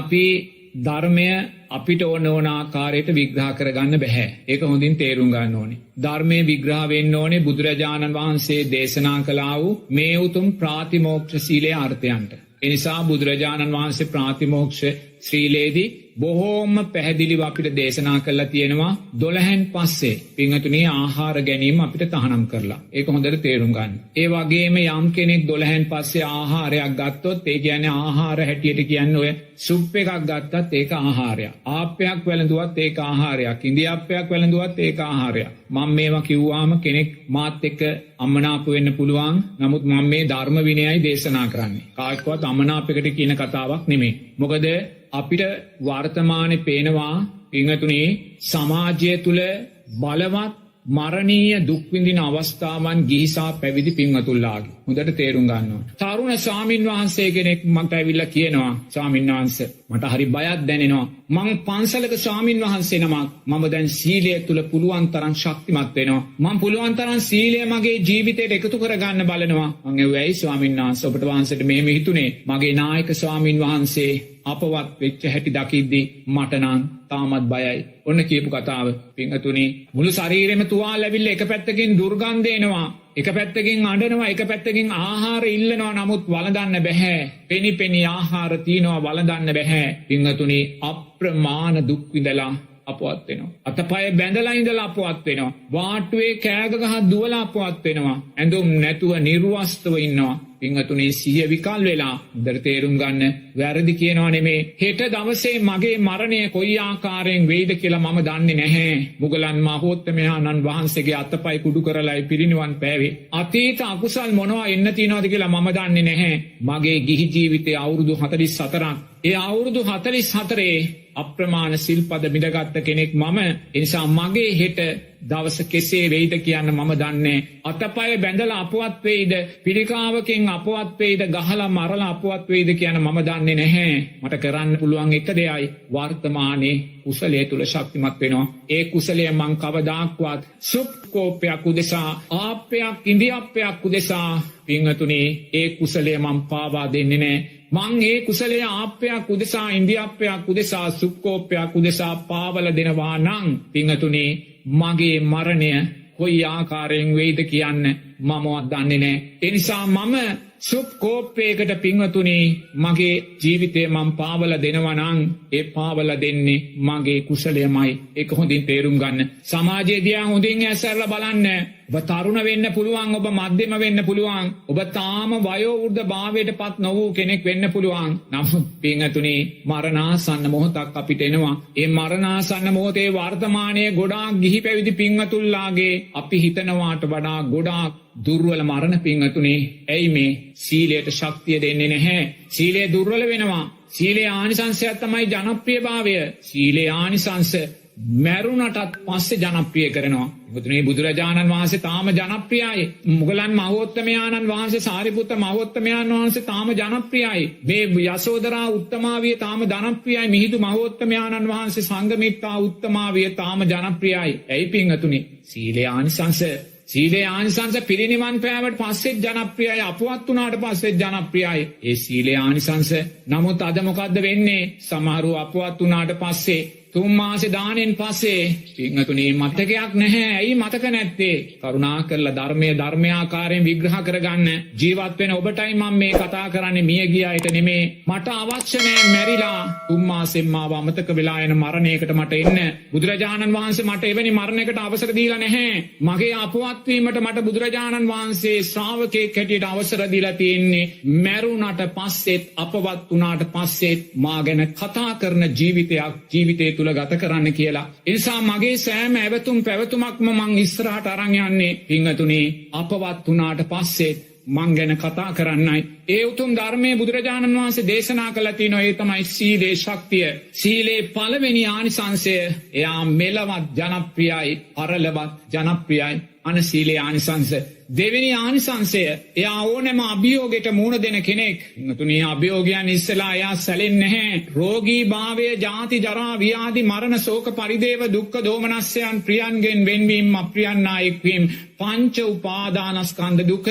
අපි ධර්මය අපිට ඕන ආකාරයට විග්‍රහ කරගන්න බැහැ. ඒක හොඳින් තේරුම් ගන්න ඕනේ. ධර්මයේ විග්‍රහ වෙන්න ඕනේ බුදුරජාණන් වහන්සේ දේශනා කළා වූ මේ උතුම් ප්‍රාතිමෝක්ෂ සීලේ අර්ථයන්ට. ඒ නිසා බුදුරජාණන් වහන්සේ ප්‍රාතිමෝක්ෂ ශ්‍රීලේදී බොහෝම පැහැදිලිව අපිට දේශනා කරලා තියෙනවා 12න් පස්සේ පින්වතුනි ආහාර ගැනීම අපිට තහනම් කරලා. ඒක හොඳට තේරුම් ගන්න. ඒ වගේම යම් කෙනෙක් 12න් පස්සේ ආහාරයක් ගත්තොත් ඒ කියන්නේ ආහාර හැටියට කියන්නේ ඔය සුප් එකක් ගත්තත් ඒක ආහාරයක්. ආප්පයක් වැළඳුවත් ඒක ආහාරයක්. ඉන්දියාප්පයක් වැළඳුවත් ඒක ආහාරයක්. මම මේවා කිව්වාම කෙනෙක් මාත් එක්ක අමනාප වෙන්න පුළුවන්. නමුත් මම මේ ධර්ම විනයයි දේශනා කරන්නේ. කායිකවත් අමනාපයකට කියන කතාවක් නෙමෙයි. මොකද අපිට වර්තමානයේ පේනවා පින්වතුනි සමාජය තුල බලවත් මරණීය දුක් විඳින අවස්ථාවන් ගිහිසා පැවිදි පින්වතුන්ලාගේ හොඳට තේරුම් ගන්න ඕන. තරුණ ස්වාමින් වහන්සේ කෙනෙක් මට ඇවිල්ලා කියනවා ස්වාමින් වහන්සේ මට හරි බයක් දැනෙනවා. මං පන්සලක ස්වාමින් වහන්සේ නමක් මම දැන් සීලය තුල පුළුවන් තරම් ශක්තිමත් වෙනවා. මම පුළුවන් තරම් සීලය මගේ ජීවිතයට එකතු කරගන්න බලනවා. මං එව්වයි ස්වාමින් වහන්සේ ඔබට වහන්සේට මෙහෙම හිතුනේ මගේ නායක ස්වාමින් වහන්සේ අපවත් වෙච්ච හැටි දකිද්දි මට නම් තාමත් බයයි. ඔන්න කියපු කතාව. පින්වතුනි මුළු ශරීරෙම තුවාල ඇවිල්ලා එක පැත්තකින් දුර්ගන්ධ එනවා. එක පැත්තකින් අඬනවා, එක පැත්තකින් ආහාර ඉල්ලනවා. නමුත් වළඳන්න බෑ. පෙනි පෙනි ආහාර තියනවා වළඳන්න බෑ. පින්වතුනි අප්‍රමාණ දුක් විඳලා අපවත් වෙනවා. අතපය බැඳලා ඉඳලා අපවත් වෙනවා. වාට්ටුවේ කෑග ගහ දුවලා අපවත් වෙනවා. ඇඳුම් නැතුව නිර්වස්තව ඉන්නවා. පින්වතුනි සිහිය විකල් වෙලා හොඳට තේරුම් ගන්න වැරදි කියනවා නෙමේ. හෙට දවසේ මගේ මරණය කොයි ආකාරයෙන් වෙයිද කියලා මම දන්නේ නැහැ. මුගලන් මහෝත්තමයාණන් වහන්සේගේ අතපය කුඩු කරලායි පිරිනිවන් පෑවේ. අතීත අකුසල් මොනවා එන්න තියනවද කියලා මම දන්නේ නැහැ. මගේ ගිහි ජීවිතේ අවුරුදු 44ක්. ඒ අවුරුදු 44 අප්‍රමාණ සිල්පද මිදගත්ත කෙනෙක් මම. ඒ නිසා මගේ හෙට දවස කෙසේ වෙයිද කියන්න මම දන්නේ. අතපය බැඳලා අපවත් වෙයිද, පිළිකාවකින් අපවත් වෙයිද, ගහලා මරලා අපවත් වෙයිද කියන මම දන්නේ නැහැ. මට කරන්න පුළුවන් එක දෙයයි වර්තමානයේ කුසලයේ තුල ශක්තිමත් වෙනවා. ඒ කුසලයේ මං කවදාක්වත් සුප් කෝපයක් උදෙසා, ආප්පයක් ඉන්දියාප්පයක් උදෙසා පින්වතුනි ඒ කුසලයේ මං පාවා දෙන්නේ නැහැ. මං ඒ කුසලයේ ආප්පයක් උදෙසා, ඉන්දියාප්පයක් උදෙසා, සුප් කෝපයක් උදෙසා පාවල දෙනවා නම් පින්වතුනි මගේ මරණය කොයි ආකාරයෙන් වෙයිද කියන්න මමවත් දන්නේ නැහැ. ඒ නිසා මම සුප් කෝප්පයකට පින්වතුනි මගේ ජීවිතේ මම පාවලා දෙනවා නම් ඒ පාවලා දෙන්නේ මගේ කුසලයමයි. ඒක හොඳින් තේරුම් ගන්න. සමාජයේ දිහා හොඳින් ඇස්සරලා බලන්න. ඔබ තරුණ වෙන්න පුළුවන්, ඔබ මධ්‍යම වෙන්න පුළුවන්, ඔබ තාම වයෝ වෘද්ධ භාවයට පත් නොවූ කෙනෙක් වෙන්න පුළුවන්. නමුත් පින්වතුනි මරණාසන්න මොහොතක් අපිට එනවා. ඒ මරණාසන්න මොහොතේ වර්තමානයේ ගොඩාක් ගිහි පැවිදි පින්වතුන්ලාගේ අපි හිතනවාට වඩා ගොඩාක් දුර්වල මරණ පින්වතුනි. ඇයි මේ සීලයට ශක්තිය දෙන්නේ නැහැ. සීලය දුර්වල වෙනවා. සීලේ ආනිසංසයක් තමයි ජනප්‍රියභාවය. සීලේ ආනිසංස මරුණටත් පස්සේ ජනප්‍රිය කරනවා. පුතුනේ බුදුරජාණන් වහන්සේ තාම ජනප්‍රියයි. මුගලන් මහෝත්තමයාණන් වහන්සේ, සාරිපුත්ත මහෝත්තමයාණන් වහන්සේ තාම ජනප්‍රියයි. මේ යසෝදරා උත්තමාවිය තාම ජනප්‍රියයි. මිහිඳු මහෝත්තමයාණන් වහන්සේ, සංඝමිත්තා උත්තමාවිය තාම ජනප්‍රියයි. ඇයි පින්වතුනි? සීලේ ආනිසංස. සීලේ ආනිසංස පිරිනිවන් පෑවට පස්සෙත් ජනප්‍රියයි, අපවත් වුණාට පස්සෙත් ජනප්‍රියයි. ඒ සීලේ ආනිසංස. නමුත් අද මොකද්ද වෙන්නේ? සමහරව අපවත් වුණාට පස්සේ 3 මාසේ දානෙන් පස්සේ පින්වතුනි මතකයක් නැහැ. ඇයි මතක නැත්තේ? කරුණාකරලා ධර්මයාකාරයෙන් විග්‍රහ කරගන්න. ජීවත් වෙන ඔබටයි මම මේ කතා කරන්නේ, මිය ගියාට නෙමේ. මට අවශ්‍ය නැහැ මැරිලා 3 මාසෙන් මාව අමතක වෙලා යන මරණයකට මට එන්න. බුදුරජාණන් වහන්සේ මට එවැනි මරණයකට අවසර දීලා නැහැ. මගේ අපවත් වීමට මට බුදුරජාණන් වහන්සේ ශ්‍රාවකෙක් හැටියට අවසර දීලා තියෙන්නේ. මැරුණාට පස්සෙත් අපවත් වුණාට පස්සෙත් මා ගැන කතා කරන ජීවිතේ තුල ගත කරන්න කියලා. ඒ නිසා මගේ සෑම ඇවතුම් පැවතුමක්ම මං ඉස්සරහට අරන් යන්නේ පින්වතුනි අපවත් වුණාට පස්සේ මං ගැන කතා කරන්නයි. ඒ උතුම් ධර්මයේ බුදුරජාණන් වහන්සේ දේශනා කළා තියෙනවා. ඒ තමයි සීලේ ශක්තිය. සීලේ පළවෙනි ආනිසංසය එයා මෙලවත් ජනප්‍රියයි, පරලොවත් ජනප්‍රියයි. අනසීලේ ආනිසංස. දෙවෙනි ආනිසංසය එයා ඕනෑම අභියෝගයට මුහුණ දෙන කෙනෙක්. තුනේ අභියෝගයන් ඉස්සලා එයා සැලෙන්නේ නැහැ. රෝගී භාවය, ජාති ජරා ව්‍යාධි මරණ ශෝක පරිදේව දුක්ඛ දෝමනස්යන්, ප්‍රියන්ගෙන් වෙන්වීම, අප්‍රියන් නායකවීම, පංච උපාදානස්කන්ධ දුක.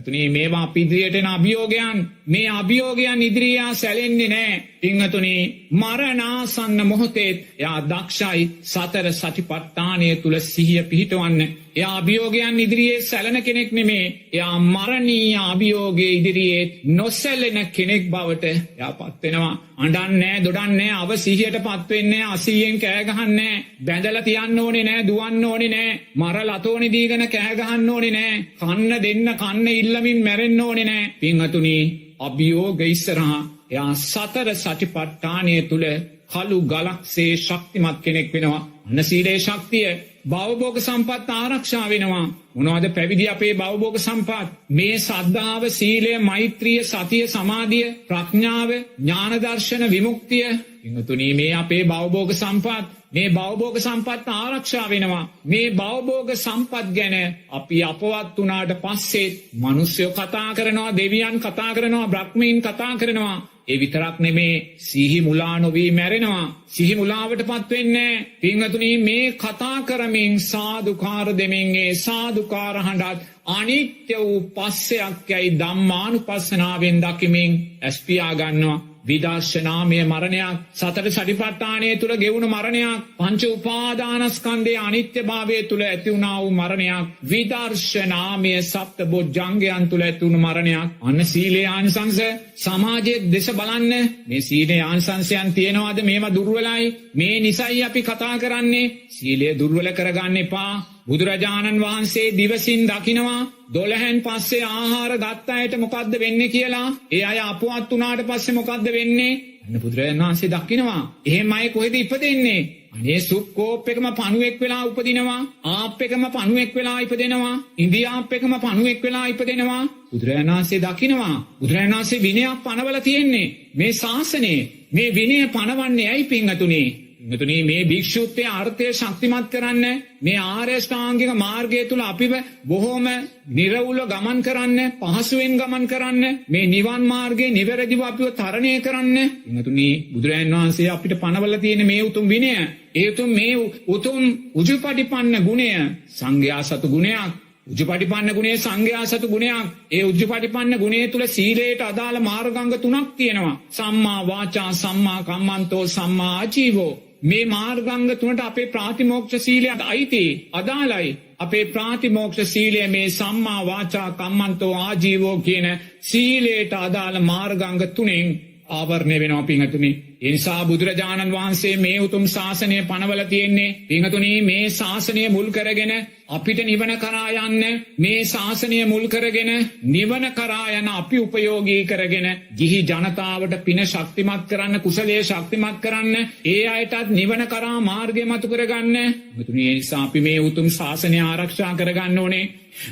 තුනේ මේවා අපි ඉදිරියට එන අභියෝගයන්. මේ අභියෝගයන් ඉදිරියේ සැලෙන්නේ නැහැ. පිංහතුනි මරණාසන්න මොහොතේත් එයා දක්ෂයි සතර සතිපට්ඨානය තුල සිහිය පිහිටවන්න. එයා අභියෝගයන් ඉදිරියේ සැලෙන කෙනෙක් නෙමේ. එයා මරණීය අභියෝගයේ ඉදිරියේ නොසැලෙන කෙනෙක් බවට එයා පත් වෙනවා. අඬන්නේ දොඩන්නේ අවසිහියට පත් වෙන්නේ අසීයෙන් කෑ ගහන්නේ බැඳලා තියන්න ඕනේ නෑ දුවන්න ඕනේ නෑ මර ලතෝනි දීගෙන කෑ ගහන්න ඕනේ නෑ කන්න දෙන්න කන්න ඉල්ලමින් මැරෙන්න ඕනේ නෑ. පින්වතුනි අභියෝග ඉස්සරහා එයා සතර සතිපට්ඨානය තුල කළු ගලක්සේ ශක්තිමත් කෙනෙක් වෙනවා. අන්න සීලේ ශක්තිය භවභෝග සම්පත් ආරක්ෂා වෙනවා. මොනවද පැවිදි අපේ භවභෝග සම්පත්? මේ සද්ධාව, සීලය, මෛත්‍රිය, සතිය, සමාධිය, ප්‍රඥාව, ඥාන දර්ශන, විමුක්තිය. පින්වතුනි මේ අපේ භවභෝග සම්පත්. මේ භවභෝග සම්පත් ආරක්ෂා වෙනවා. මේ භවභෝග සම්පත් ගැන අපි අපවත් වුණාට පස්සේ මිනිස්සු කතා කරනවා, දෙවියන් කතා කරනවා, බ්‍රහ්මීන් කතා කරනවා. ඒ විතරක් නෙමේ සිහි මුලා නොවී මැරෙනවා. සිහි මුලාවටපත් වෙන්නේ නැහැ. පින්වතුනි මේ කතා කරමින් සාදුකාර දෙමින් ඒ සාදුකාර හඬත් අනිත්‍ය වූ පස්සයක් යයි ධම්මානුපස්සනාවෙන් දකිමින් ඇස්පියා ගන්නවා. විදර්ශනාමය මරණයක්, සතර සතිපට්ඨානය තුල ගෙවුණු මරණයක්, පංච උපාදානස්කන්ධයේ අනිත්‍යභාවය තුල ඇති වුණා වූ මරණයක්, විදර්ශනාමය සප්ත බොජ්ජංගයන් තුල ඇති වුණු මරණයක්. අන්න සීලේ ආනිසංස සමාජයේ දේශ බලන්න. මේ සීලේ ආනිසංසයන් තියෙනවාද? මේවා දුර්වලයි. මේ නිසයි අපි කතා කරන්නේ. සීලය දුර්වල කරගන්න එපා. බුදුරජාණන් වහන්සේ දිවසින් දකිනවා 12න් පස්සේ ආහාර ගත්ත අයට මොකද්ද වෙන්නේ කියලා. ඒ අය අපවත් වුණාට පස්සේ මොකද්ද වෙන්නේ? අන්න බුදුරජාණන් වහන්සේ දකිනවා. එහෙම අය කොහෙද ඉපදෙන්නේ? අනේ සුක්කෝප් එකම පණුවෙක් වෙලා උපදිනවා. ආප් එකම පණුවෙක් වෙලා ඉපදෙනවා. ඉන්දියාප් එකම පණුවෙක් වෙලා ඉපදෙනවා. බුදුරජාණන් වහන්සේ දකිනවා. බුදුරජාණන් වහන්සේ විනයක් පනවලා තියෙන්නේ. මේ ශාසනයේ මේ විනය පනවන්නේ ඇයි පින්වතුනි? පින්වතුනි මේ භික්ෂුත්වයේ අර්ථය ශක්තිමත් කරන්න, මේ ආර්ය ශ්‍රාංගික මාර්ගය තුල අපිව බොහොම නිර්වුල ගමන් කරන්න, පහසුවෙන් ගමන් කරන්න, මේ නිවන් මාර්ගයේ නිවැරදිව අපිව තරණය කරන්න. පින්වතුනි බුදුරජාණන් වහන්සේ අපිට පනවලා තියෙන මේ උතුම් විනය, ඒ උතුම් මේ උතුම් උජුපටිපන්න ගුණය සංඝයා සතු ගුණයක්. උජුපටිපන්න ගුණය සංඝයා සතු ගුණයක්. ඒ උජුපටිපන්න ගුණය තුල සීලයට අදාළ මාර්ගාංග 3ක් තියෙනවා. සම්මා වාචා, සම්මා කම්මන්තෝ, සම්මා ආජීවෝ. මේ මාර්ගාංග 3ට අපේ ප්‍රාතිමෝක්ෂ සීලයට අයිති අදාළයි. අපේ ප්‍රාතිමෝක්ෂ සීලය මේ සම්මා වාචා කම්මන්තෝ ආජීවෝ කියන සීලයට අදාළ මාර්ගාංග 3න් ආවරණය වෙනවා පින්වතුනි. ඒ නිසා බුදුරජාණන් වහන්සේ මේ උතුම් ශාසනය පනවලා තියෙන්නේ. පින්වතුනි මේ ශාසනය මුල් කරගෙන අපිට නිවන කරා යන්න, මේ ශාසනය මුල් කරගෙන නිවන කරා යන අපි උපයෝගී කරගෙන ගිහි ජනතාවට පින ශක්තිමත් කරන්න, කුසලයේ ශක්තිමත් කරන්න, ඒ අයටත් නිවන කරා මාර්ගය මතු කරගන්න. පින්වතුනි ඒ නිසා අපි මේ උතුම් ශාසනය ආරක්ෂා කරගන්න ඕනේ.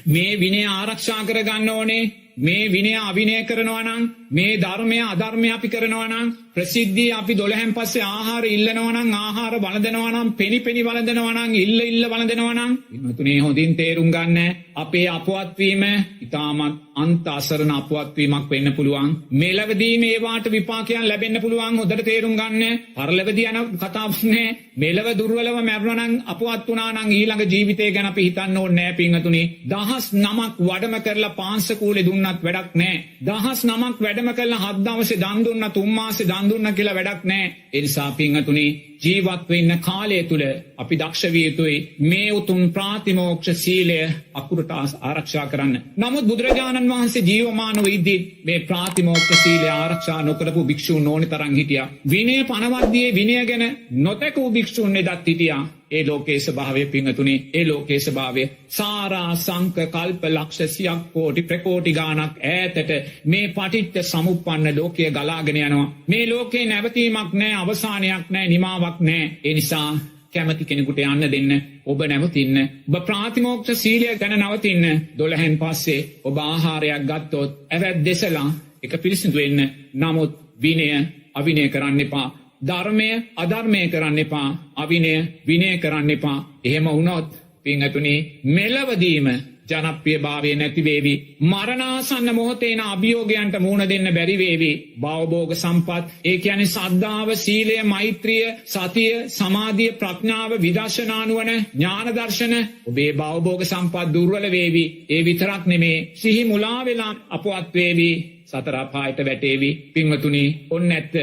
මේ විනය ආරක්ෂා කරගන්න ඕනේ. මේ විනය අවිනය කරනවා නම්, මේ ධර්මය අධර්මය අපි කරනවා නම්, ප්‍රසිද්ධිය අපි 12න් පස්සේ ආහාර ඉල්ලනවා නම්, ආහාර වළඳනවා නම්, පෙනි වළඳනවා නම්, ඉල්ල වළඳනවා නම්, පින්වතුනි හොඳින් තේරුම් ගන්න අපේ අපවත් වීම ඊටමත් අන්ත අසරණ අපවත් වීමක් වෙන්න පුළුවන්. මෙලවදී මේවාට විපාකයන් ලැබෙන්න පුළුවන්. හොඳට තේරුම් ගන්න. පරලොවදී යන කතාවක් නෑ. මෙලව දුර්වලව මැරුණා නම්, අපවත් වුණා නම් ඊළඟ ජීවිතය ගැන අපි හිතන්න ඕනේ නෑ පින්වතුනි. 19ක් වඩම කරලා පාංශකූලේ දුන්නත් වැඩක් නෑ. 19ක් වැඩම කරලා 7 දවසේ දන් දුන්නා, 3 මාසේ දන් දුන්නා කියලා වැඩක් නෑ. ඒ නිසා පින්වතුනි ජීවත් වෙන්න කාලය තුල අපි දක්ෂ විය යුතුයි මේ උතුම් ප්‍රාතිමෝක්ෂ සීලය අකුරට ආරක්ෂා කරන්න. නමුත් බුදුරජාණන් වහන්සේ ජීවමානව ඉද්දී මේ ප්‍රාතිමෝක්ෂ සීලය ආරක්ෂා නොකරපු භික්ෂුන් ඕනි තරම් හිටියා. විනය පනවද්දී විනය ගැන නොතකූ භික්ෂුන් එදත් හිටියා. ඒ ලෝකේ ස්වභාවය පින්වතුනි, ඒ ලෝකේ ස්වභාවය සාරා සංක කල්ප ලක්ෂ සියක් කෝටි ප්‍රකෝටි ගානක් ඈතට මේ පටිච්ච සමුප්පන්න ලෝකය ගලාගෙන යනවා. මේ ලෝකේ නැවතීමක් නැහැ, අවසානයක් නැහැ, නිමාවක් නැහැ. ඒ නිසා කැමති කෙනෙකුට යන්න දෙන්න. ඔබ නැවතින්න. ඔබ ප්‍රාතිමෝක්ෂ සීලය ගැන නවතින්න. 12න් පස්සේ ඔබ ආහාරයක් ගත්තොත් ඇවැත් දෙසලා එක පිළිසිඳු වෙන්න. නමුත් විනය අවිනය කරන්න එපා. ධර්මය අධර්මය කරන්න එපා. අවිනය විනය කරන්න එපා. එහෙම වුණොත් පින්වතුනි මෙලවදීම ජනප්‍රියභාවය නැති වේවි. මරණාසන්න මොහොතේන අභියෝගයන්ට මුහුණ දෙන්න බැරි වේවි. භවභෝග සම්පත්, ඒ කියන්නේ සද්ධාව, සීලය, මෛත්‍රිය, සතිය, සමාධිය, ප්‍රඥාව, විදර්ශනා නුවණ, ඥාන දර්ශන, ඔබේ භවභෝග සම්පත් දුර්වල වේවි. ඒ විතරක් නෙමේ සිහි මුලා වෙලා අපවත් වේවි. සතර අපායට වැටේවි. පින්වතුනි, ඔන්න ඇත්ත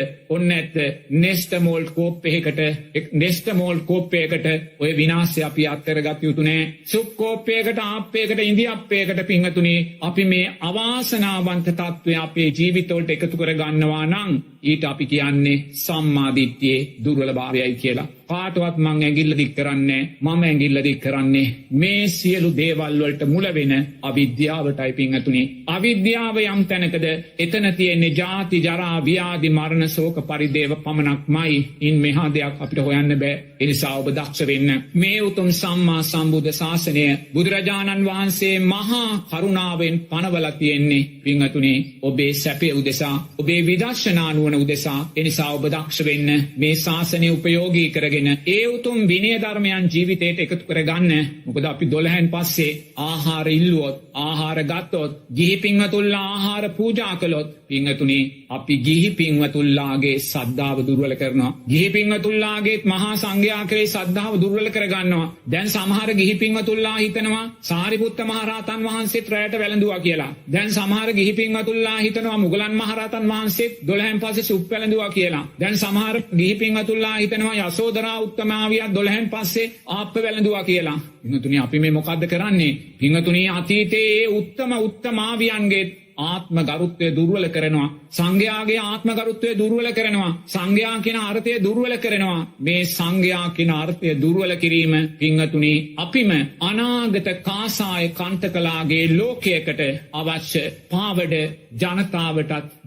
නෙස්ටමෝල් කෝප්පයකට ඔය විනාශය අපි අත්කරගත යුතු නෑ. සුප් කෝප්පයකට ආප්පයකට ඉන්දියාප්පයකට පින්වතුනි අපි මේ අවාසනාවන්ත තත්ත්වය අපේ ජීවිතවලට එකතු කර ගන්නවා නම් ඊට අපි කියන්නේ සම්මාදිට්ඨියේ දුර්වලභාවයයි කියලා. කාටවත් මං ඇඟිල්ල දික් කරන්නේ මම ඇඟිල්ල දික් කරන්නේ මේ සියලු දේවල් වලට මුල වෙන අවිද්‍යාවටයි පින්වතුනි. අවිද්‍යාව යම් තැනකද එතන තියෙන්නේ ජාති ජරා ව්‍යාධි මරණ ශෝක පරිදේව පමණක්මයි. ඉන් මෙහා දෙයක් අපිට හොයන්න බෑ. ඒ නිසා ඔබ දක්ෂ වෙන්න. මේ උතුම් සම්මා සම්බුද්ධ ශාසනය බුදුරජාණන් වහන්සේ මහා කරුණාවෙන් පනවලා තියෙන්නේ පින්වතුනි ඔබේ සැපේ උදෙසා, ඔබේ විදර්ශනා නුවණ උදෙසා. ඒ නිසා ඔබ දක්ෂ වෙන්න මේ ශාසනය උපයෝගී කරගෙන ඒ උතුම් විනය ධර්මයන් ජීවිතයට එකතු කරගන්න. මොකද අපි 12න් පස්සේ ආහාර ඉල්ලුවොත්, ආහාර ගත්තොත්, ගිහි පින්වතුන්ලා ආහාර පූජා කළොත් පින්වතුනි අපි ගිහි පින්වතුන්ලාගේ ශ්‍රද්ධාව දුර්වල කරනවා. ගිහි පින්වතුන්ලාගේ මහා සංඝයා කෙරෙහි ශ්‍රද්ධාව දුර්වල කරගන්නවා. දැන් සමහර ගිහි පින්වතුන්ලා හිතනවා සාරිපුත්ත මහ රහතන් වහන්සේත් රැයට වැළඳුවා කියලා. දැන් සමහර ගිහි පින්වතුන්ලා හිතනවා මුගලන් මහ රහතන් වහන්සේත් 12න් පස්සේ සුප් වැළඳුවා කියලා. දැන් සමහර ගිහි පින්වතුන්ලා හිතනවා යසෝදරා උත්තමාවියත් 12න් පස්සේ ආප්ප වැළඳුවා කියලා. පින්වතුනි අපි මේ මොකද්ද කරන්නේ? පින්වතුනි අතීතයේ උත්තමාවියන්ගේ ආත්ම ගරුත්වය දුර්වල කරනවා. සංඝයාගේ ආත්ම ගරුත්වය දුර්වල කරනවා. සංඝයා කියන අර්ථය දුර්වල කරනවා. මේ සංඝයා කියන අර්ථය දුර්වල කිරීම පින්වතුනි අපිම අනාගත කාසාය කන්තකලාගේ ලෝකයකට අවශ්‍ය පාවඩ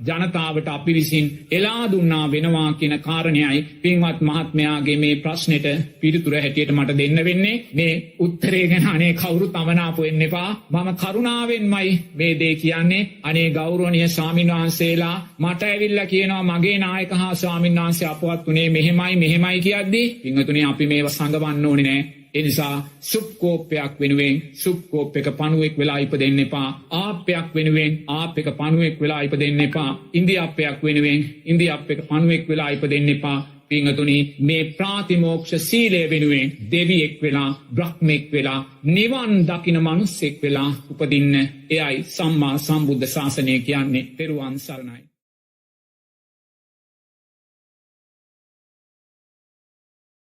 ජනතාවට අපි විසින් එලා දුන්නා වෙනවා කියන කාරණයයි පින්වත් මහත්මයාගේ මේ ප්‍රශ්නෙට පිළිතුර හැටියට මට දෙන්න වෙන්නේ. මේ උත්තරේ ගැන අනේ කවුරුත් අවනාප වෙන්න එපා. මම කරුණාවෙන්මයි මේ දේ කියන්නේ. අනේ ගෞරවනීය ස්වාමීන් වහන්සේලා මට ඇවිල්ලා කියනවා මගේ නායක හා ස්වාමීන් වහන්සේ අපවත් උනේ මෙහෙමයි කියද්දී පින්වතුනි අපි මේව සංගවන්න ඕනේ නෑ. ඒ නිසා සුප් කෝප්පයක් වෙනුවෙන් සුප් කෝප්පයක පණුවෙක් වෙලා ඉපදෙන්න එපා. ආප්පයක් වෙනුවෙන් ආප්පයක පණුවෙක් වෙලා ඉපදෙන්න එපා. ඉන්දියාප්පයක් වෙනුවෙන් ඉන්දියාප්පයක පණුවෙක් වෙලා ඉපදෙන්න එපා. පින්වතුනි මේ ප්‍රාතිමෝක්ෂ සීලය වෙනුවෙන් දෙවියෙක් වෙලා බ්‍රහ්මෙක් වෙලා නිවන් දකින මිනිසෙක් වෙලා උපදින්න. එයයි සම්මා සම්බුද්ධ ශාසනය කියන්නේ. පෙරුවන් සරණයි.